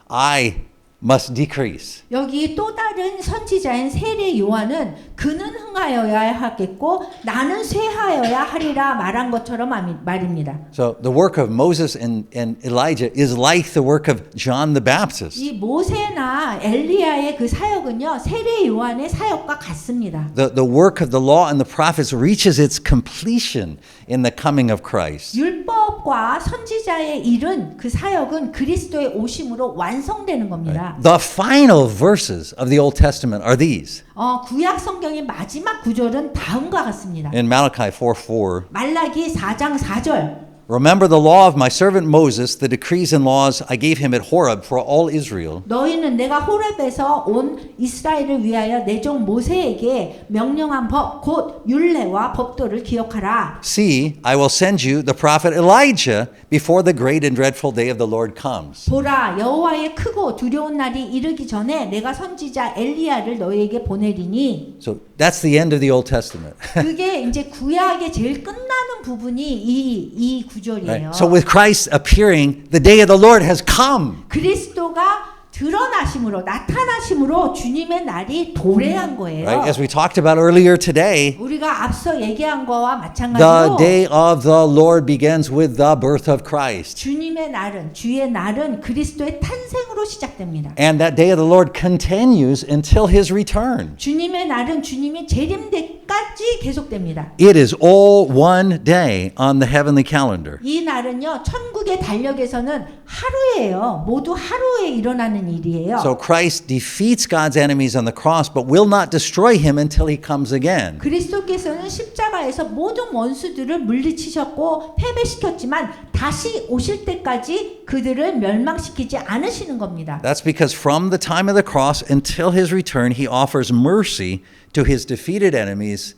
S1: I must decrease.
S2: 여기 또 다른 선지자인 세례 요한은 그는 흥하여야 하겠고 나는 쇠하여야 하리라 말한 것처럼 말입니다.
S1: So the work of Moses and Elijah is like the work of John the Baptist.
S2: 이 모세나 엘리야의 그 사역은요 세례 요한의 사역과 같습니다.
S1: The work of the law and the prophets reaches its completion in the coming of Christ.
S2: 율법과 선지자의 일은 그 사역은 그리스도의 오심으로 완성되는 겁니다.
S1: The final verses of the Old Testament are these.
S2: 구약 성경의 마지막 구절은 다음과 같습니다.
S1: In Malachi 4:4,
S2: 말라기 4장 4절.
S1: remember the law of my servant Moses, the decrees and laws I gave him at Horeb for all Israel.
S2: 너희는 내가 호렙에서 온 이스라엘을 위하여 내 종 모세에게 명령한 법 곧 율례와 법도를 기억하라.
S1: See, I will send you the prophet Elijah before the great and dreadful day of the Lord comes.
S2: 보라 여호와의 크고 두려운 날이 이르기 전에 내가 선지자 엘리야를 너희에게 보내리니.
S1: So that's the end of the Old Testament.
S2: 그게 이제 구약의 제일 끝나는 부분이 이 구절이에요.
S1: Right? So with Christ appearing, the day of the Lord has come.
S2: 그리스도가 드러나심으로 나타나심으로 주님의 날이 도래한 거예요.
S1: Right? As we talked about earlier today,
S2: 우리가 앞서 얘기한 거와
S1: the
S2: 마찬가지로
S1: day of the Lord begins with the birth of Christ.
S2: 주님의 날은 주의 날은 그리스도의 탄생으로 시작됩니다.
S1: And that day of the Lord continues until his return.
S2: 주님의 날은 주님이 재림 때까지 계속됩니다.
S1: It is all one day on the heavenly calendar.
S2: 이 날은요 천국의 달력에서는 하루예요. 모두 하루에 일어나는 일이에요.
S1: So Christ defeats God's enemies on the cross, but will not destroy him until he comes again.
S2: 그리스도께서는 십자가에서 모든 원수들을 물리치셨고 패배시켰지만 다시 오실 때까지 그들을 멸망시키지 않으시는 겁니다.
S1: That's because from the time of the cross until his return, he offers mercy to his defeated enemies,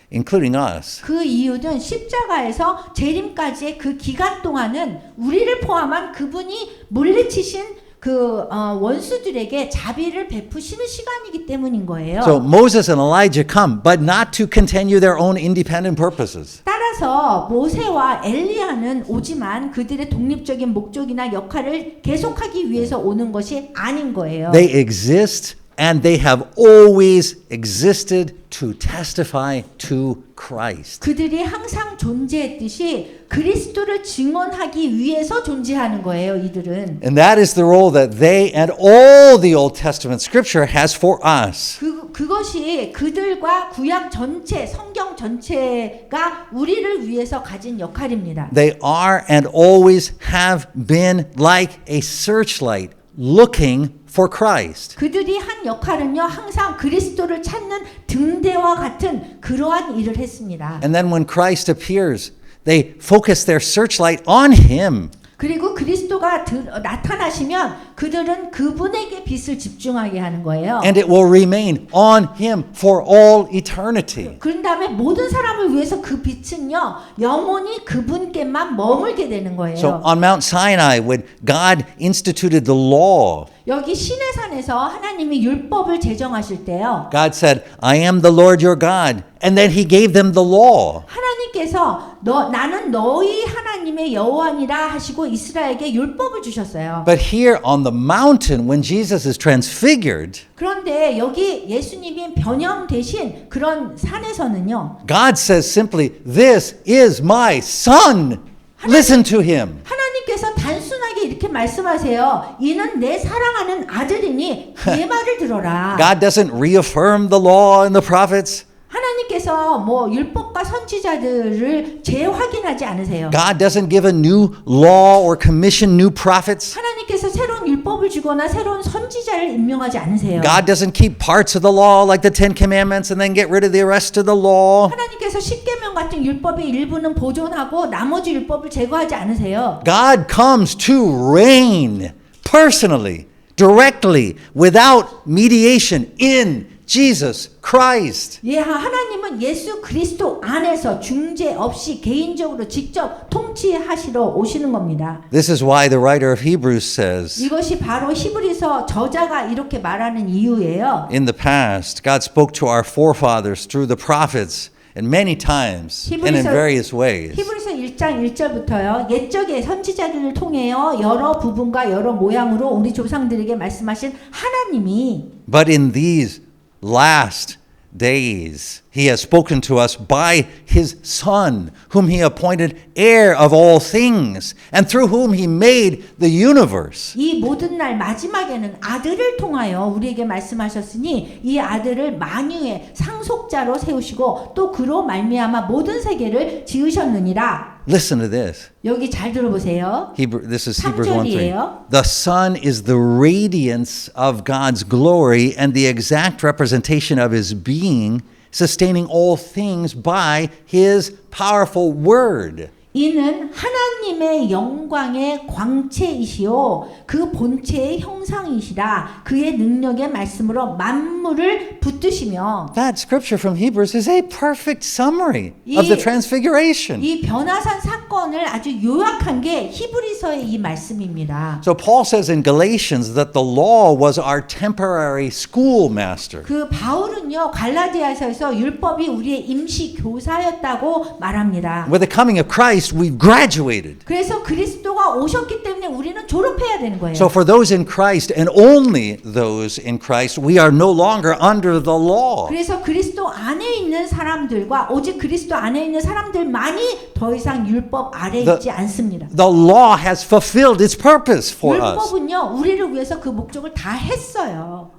S1: including us.
S2: 그 이유는 십자가에서 재림까지의 그 기간 동안은 우리를 포함한 그분이 물리치신 그 원수들에게 자비를 베푸시는 시간이기 때문인 거예요.
S1: So Moses and Elijah come, but not to continue their own independent purposes.
S2: 따라서 모세와 엘리야는 오지만 그들의 독립적인 목적이나 역할을 계속하기 위해서 오는 것이 아닌 거예요.
S1: They exist and they have always existed to testify to Christ.
S2: 그들이 항상 존재했듯이 그리스도를 증언하기 위해서 존재하는 거예요, 이들은.
S1: And that is the role that they and all the Old Testament scripture has for us.
S2: 그것이 그들과 구약 전체, 성경 전체가 우리를 위해서 가진 역할입니다.
S1: They are and always have been like a searchlight looking for Christ.
S2: 그들이 한 역할은요, 항상 그리스도를 찾는 등대와 같은 그러한 일을 했습니다.
S1: And then when Christ appears, they focus their searchlight on him.
S2: 그리고 그리스도가 나타나시면 그들은 그분에게 빛을 집중하게 하는 거예요.
S1: And it will remain on him for all eternity.
S2: 그런 다음에 모든 사람을 위해서 그 빛은요, 영원히 그분께만 머물게 되는 거예요.
S1: So on Mount Sinai, when God instituted the law,
S2: 여기 시내산에서 하나님이 율법을 제정하실 때요.
S1: God said, I am the Lord your God. And then he gave them the law.
S2: 하나님께서 나는 너희 하나님의 여호와니라 하시고 이스라엘에게 율법을 주셨어요.
S1: But here on the mountain, when Jesus is transfigured,
S2: 그런데 여기 예수님이 변형되신 그런 산에서는요.
S1: God says simply, this is my son. Listen to him.
S2: 하나님께서 단순하게 이렇게 말씀하세요. 이는 내 사랑하는 아들이니 내 말을 들어라.
S1: God doesn't reaffirm the law and the prophets.
S2: 하나님께서 뭐 율법과 선지자들을 재확인하지 않으세요.
S1: God doesn't give a new law or commission new prophets.
S2: 하나님께서 새로운 율법을 주거나 새로운 선지자를 임명하지 않으세요.
S1: God doesn't keep parts of the law like the Ten Commandments and then get rid of the rest of the law.
S2: 하나님께서 십계명 같은 율법의 일부는 보존하고 나머지 율법을 제거하지 않으세요.
S1: God comes to reign personally, directly, without mediation in Jesus Christ.
S2: 예, 하나님은 예수 그리스도 안에서 중재 없이 개인적으로 직접 통치하시러 오시는 겁니다.
S1: This is why the writer of Hebrews says,
S2: 이것이 바로 히브리서 저자가 이렇게 말하는 이유예요.
S1: in the past, God spoke to our forefathers through the prophets, and many times and in various ways.
S2: 히브리서 1장 1절부터요. 옛적의 선지자들을 통해요. 여러 부분과 여러 모양으로 우리 조상들에게 말씀하신 하나님이
S1: But in these last days, he has spoken to us by his Son, whom he appointed heir of all things, and through whom he made the universe.
S2: 이 모든 날 마지막에는 아들을 통하여 우리에게 말씀하셨으니 이 아들을 만유의 상속자로 세우시고 또 그로 말미암아 모든 세계를 지으셨느니라.
S1: Listen to this.
S2: 여기 잘 들어보세요.
S1: This is Hebrews 1:3.
S2: 3절이에요.
S1: The Son is the radiance of God's glory and the exact representation of his being, sustaining all things by his powerful word.
S2: 이는 하나님의 영광의 광채이시오 그 본체의 형상이시라 그의 능력의 말씀으로 만물을 붙드시며.
S1: That scripture from Hebrews is a perfect summary of the transfiguration.
S2: 이 변화산 사건을 아주 요약한 게 히브리서의 이 말씀입니다.
S1: So Paul says in Galatians that the law was our temporary schoolmaster.
S2: 그 바울은요 갈라디아서에서 율법이 우리의 임시 교사였다고 말합니다.
S1: With the coming of Christ, we've graduated.
S2: 그래서 그리스도가 오셨기 때문에 우리는 졸업해야 되는 거예요.
S1: So for those in Christ and only those in Christ, we are no longer under the law.
S2: 그래서 그리스도 안에 있는 사람들과 오직 그리스도 안에 있는 사람들만이 더 이상 율법 아래 있지 않습니다.
S1: The law has fulfilled its purpose for us.
S2: 율법은요 우리를 위해서 그 목적을 다 했어요.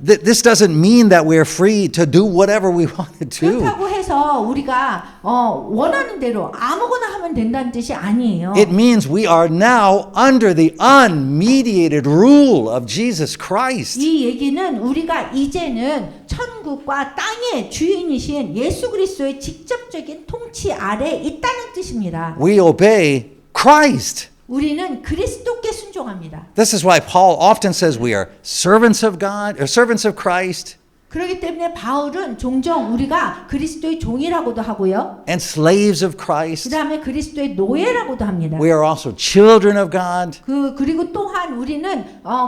S1: This doesn't mean that we're free to do whatever we want to do.
S2: 그렇다고 해서 우리가 원하는 대로 아무거나 하면 된다는 뜻이 아니에요.
S1: It means we are now under the unmediated rule of Jesus Christ.
S2: 이 얘기는 우리가 이제는 천국과 땅의 주인이신 예수 그리스도의 직접적인 통치 아래 있다는 뜻입니다.
S1: We obey Christ.
S2: 우리는 그리스도께 순종합니다.
S1: This is why Paul often says we are servants of God or servants of Christ.
S2: 그렇기 때문에 바울은 종종 우리가 그리스도의 종이라고도 하고요.
S1: And slaves of Christ.
S2: 그다음에 그리스도의 노예라고도 합니다.
S1: We are also children of God.
S2: 그리고 또한 우리는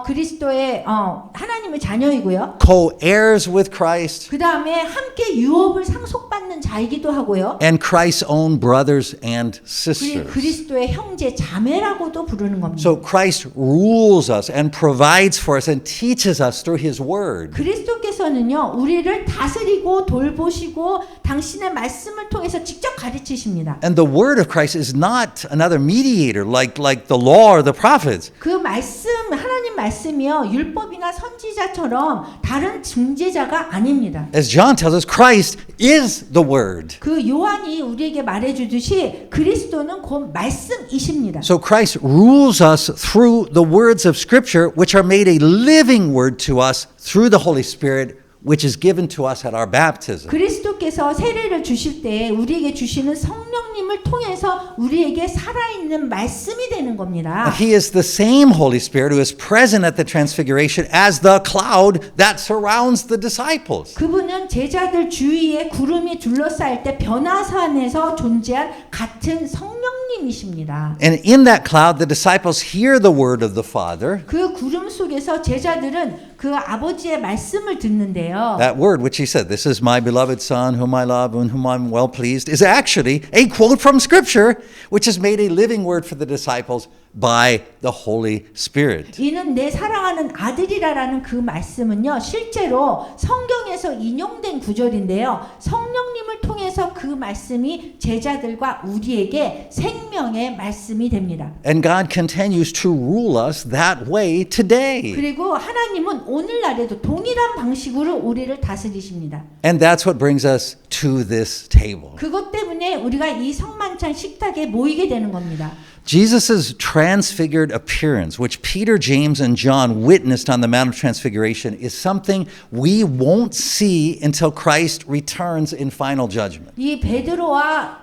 S2: 그리스도의 하나님의 자녀이고요.
S1: Co-heirs with Christ.
S2: 그다음에 함께 유업을 상속받는 자이기도 하고요.
S1: And Christ's own brothers and sisters.
S2: 그리스도의 형제 자매라고도 부르는 겁니다.
S1: So Christ rules us and provides for us and teaches us through his word.
S2: 그리스도께서는요 우리를 다스리고 돌보시고 당신의 말씀을 통해서 직접 가르치십니다.
S1: And the word of Christ is not another mediator like the law or the prophets.
S2: 그 말씀 하나님 말씀이요 율법이나 선지자처럼 다른 중재자가 아닙니다.
S1: As John tells us, Christ is the word.
S2: 그 요한이 우리에게 말해주듯이 그리스도는 곧 말씀이십니다.
S1: So Christ rules us through the words of Scripture, which are made a living word to us through the Holy Spirit, which is given to us at our baptism.
S2: 그리스도께서 세례를 주실 때 우리에게 주시는 성령님을 통해서 우리에게 살아있는 말씀이 되는 겁니다.
S1: And He is the same Holy Spirit who is present at the transfiguration as the cloud that surrounds the disciples.
S2: 그분은 제자들 주위에 구름이 둘러싸일 때 변화산에서 존재한 같은 성령님이십니다.
S1: And in that cloud, the disciples hear the word of the Father.
S2: 그 구름 속에서 제자들은 그 아버지의 말씀을 듣는데요.
S1: That word which He said, "This is my beloved Son, whom I love, and whom I'm well pleased," is actually a quote from Scripture, which is made a living word for the disciples by the Holy Spirit.
S2: 이는 내 사랑하는 아들이라라는 그 말씀은요 실제로 성경에서 인용된 구절인데요 성령님을 통해서 그 말씀이 제자들과 우리에게 생명의 말씀이 됩니다.
S1: And God continues to rule us that way today.
S2: 그리고 하나님은 오늘날에도 동일한 방식으로 우리를 다스리십니다.
S1: And that's what brings us to this table.
S2: 그것 때문에 우리가 이 성만찬 식탁에 모이게 되는 겁니다.
S1: Jesus' transfigured appearance, which Peter, James, and John witnessed on the Mount of Transfiguration, is something we won't see until Christ returns in final judgment.
S2: 이 베드로와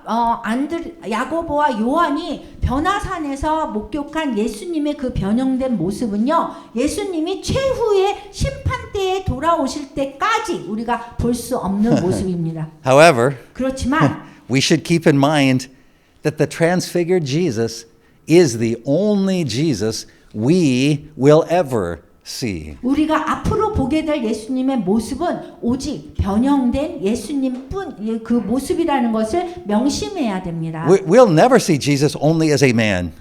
S2: 야고보와 요한이 변화산에서 목격한 예수님의 그 변형된 모습은요, 예수님이 최후의 심판 때에 돌아오실 때까지 우리가 볼 수 없는 모습입니다.
S1: However,
S2: 그렇지만
S1: we should keep in mind that the transfigured Jesus is the only Jesus we will ever see.
S2: 우리가 앞으로 보게 될 예수님의 모습은 오직 변형된 예수님뿐 그 모습이라는 것을 명심해야 됩니다.
S1: We'll never see Jesus only as a man.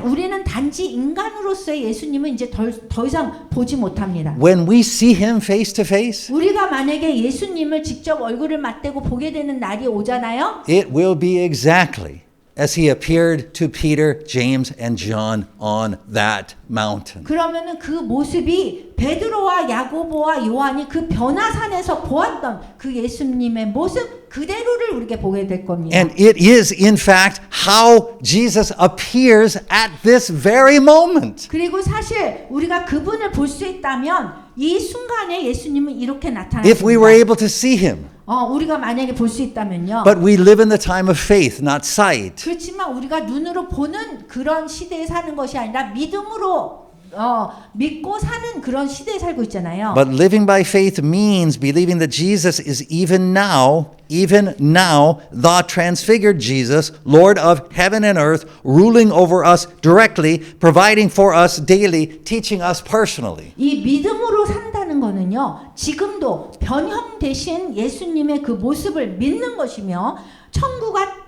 S2: 우리는 단지 인간으로서의 예수님은 이제 더 이상 보지 못합니다.
S1: When we see him face to face,
S2: 우리가 만약에 예수님을 직접 얼굴을 맞대고 보게 되는 날이 오잖아요.
S1: it will be exactly as he appeared to Peter, James, and John on that mountain.
S2: 그러면은 그 모습이 베드로와 야고보와 요한이 그 변화산에서 보았던 그 예수님의 모습 그대로를 우리에게 보게 될 겁니다.
S1: And it is, in fact, how Jesus appears at this very moment.
S2: 그리고 사실 우리가 그분을 볼 수 있다면 이 순간에 예수님은 이렇게
S1: If we were
S2: 나타나십니다.
S1: able to see him.
S2: 우리가 만약에 볼 수 있다면요.
S1: But we live in the time of faith, not sight.
S2: 그렇지만 우리가 눈으로 보는 그런 시대에 사는 것이 아니라 믿음으로 믿고 사는 그런 시대에 살고 있잖아요.
S1: But living by faith means believing that Jesus is even now, the transfigured Jesus, Lord of heaven and earth, ruling over us directly, providing for us daily, teaching us personally.
S2: 이 믿음으로 산다는 거는요. 지금도 변형되신 예수님의 그 모습을 믿는 것이며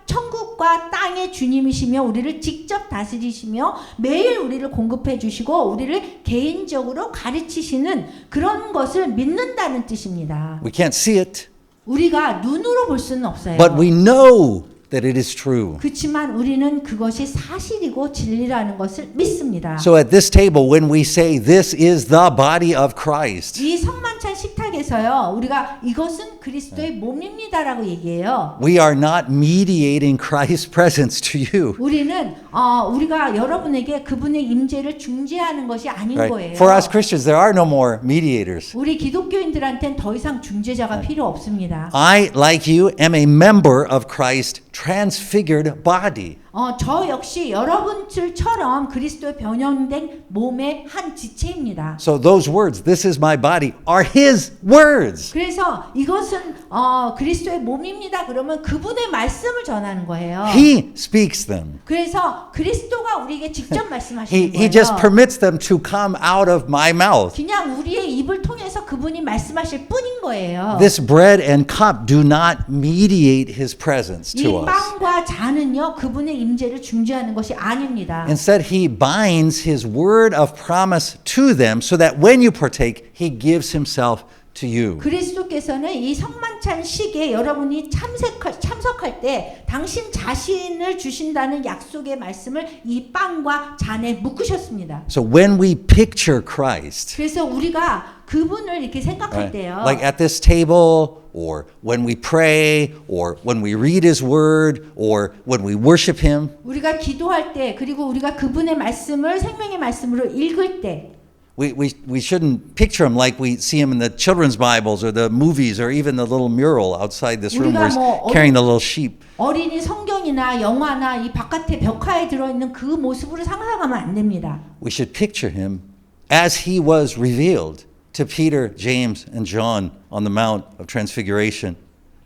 S2: 천국과 땅의 주님이시며 우리를 직접 다스리시며 매일 우리를 공급해 주시고 우리를 개인적으로 가르치시는 그런 것을 믿는다는 뜻입니다.
S1: We can't see it,
S2: 우리가 눈으로 볼 수는 없어요.
S1: but we know that it is true.
S2: 그렇지만 우리는 그것이 사실이고 진리라는 것을 믿습니다.
S1: So at this table, when we say this is the body of Christ,
S2: 이 성만찬 식탁에서요. 우리가 이것은 그리스도의 몸입니다라고 얘기해요.
S1: we are not mediating Christ's presence to you.
S2: 우리는 우리가 여러분에게 그분의 임재를 중재하는 것이 아닌
S1: Right?
S2: 거예요.
S1: For us Christians, there are no more mediators.
S2: 우리 기독교인들한테는 더 이상 중재자가 필요 없습니다.
S1: I, like you, am a member of Christ's transfigured body.
S2: 저 역시 여러분들처럼 그리스도의 변형된 몸의 한 지체입니다.
S1: So those words, this is my body, are his words.
S2: 그래서 이것은 그리스도의 몸입니다. 그러면 그분의 말씀을 전하는 거예요.
S1: He speaks them.
S2: 그래서 그리스도가 우리에게 직접 말씀하시는
S1: He
S2: 거예요.
S1: just permits them to come out of my mouth.
S2: 그냥 우리의 입을 통해서 그분이 말씀하실 뿐인 거예요.
S1: This bread and cup do not mediate his presence
S2: 이
S1: to us.
S2: 빵과 잔은요 그분의 임재를 중재하는 것이 아닙니다.
S1: Instead, he binds his word of promise to them so that when you partake, he gives himself to you.
S2: 그리스도께서는 이 성만찬식에 여러분이 참석할 때 당신 자신을 주신다는 약속의 말씀을 이 빵과 잔에 묶으셨습니다.
S1: So when we picture Christ,
S2: 그래서 우리가 그분을 이렇게 생각할 때요.
S1: like at this table, or when we pray, or when we read his word, or when we worship him,
S2: 우리가 기도할 때 그리고 우리가 그분의 말씀을 생명의 말씀으로 읽을 때
S1: we shouldn't picture him like we see him in the children's Bibles or the movies or even the little mural outside this room where he's carrying the little sheep.
S2: 어린이 성경이나 영화나 이 바깥에 벽화에 들어있는 그 모습으로 상상하면 안 됩니다.
S1: We should picture him as he was revealed to Peter, James, and John on the Mount of Transfiguration.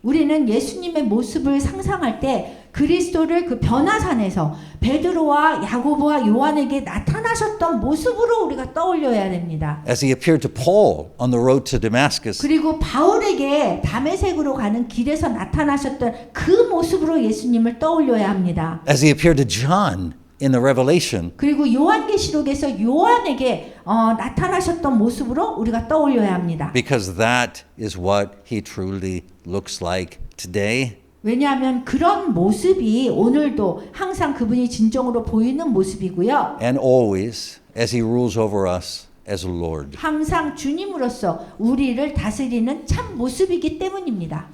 S2: 우리는 예수님의 모습을 상상할 때 그리스도를 그 변화산에서 베드로와 야고보와 요한에게 나타나셨던 모습으로 우리가 떠올려야 됩니다.
S1: As he appeared to Paul on the road to Damascus.
S2: 그리고 바울에게 다메섹으로 가는 길에서 나타나셨던 그 모습으로 예수님을 떠올려야 합니다.
S1: As he appeared to John in the Revelation.
S2: 그리고 요한계시록에서 요한에게 나타나셨던 모습으로 우리가 떠올려야 합니다.
S1: Because that is what he truly looks like today.
S2: 왜냐하면 그런 모습이 오늘도 항상 그분이 진정으로 보이는 모습이고요.
S1: And always as he rules over us as Lord.
S2: 항상 주님으로서 우리를 다스리는 참 모습이기 때문입니다.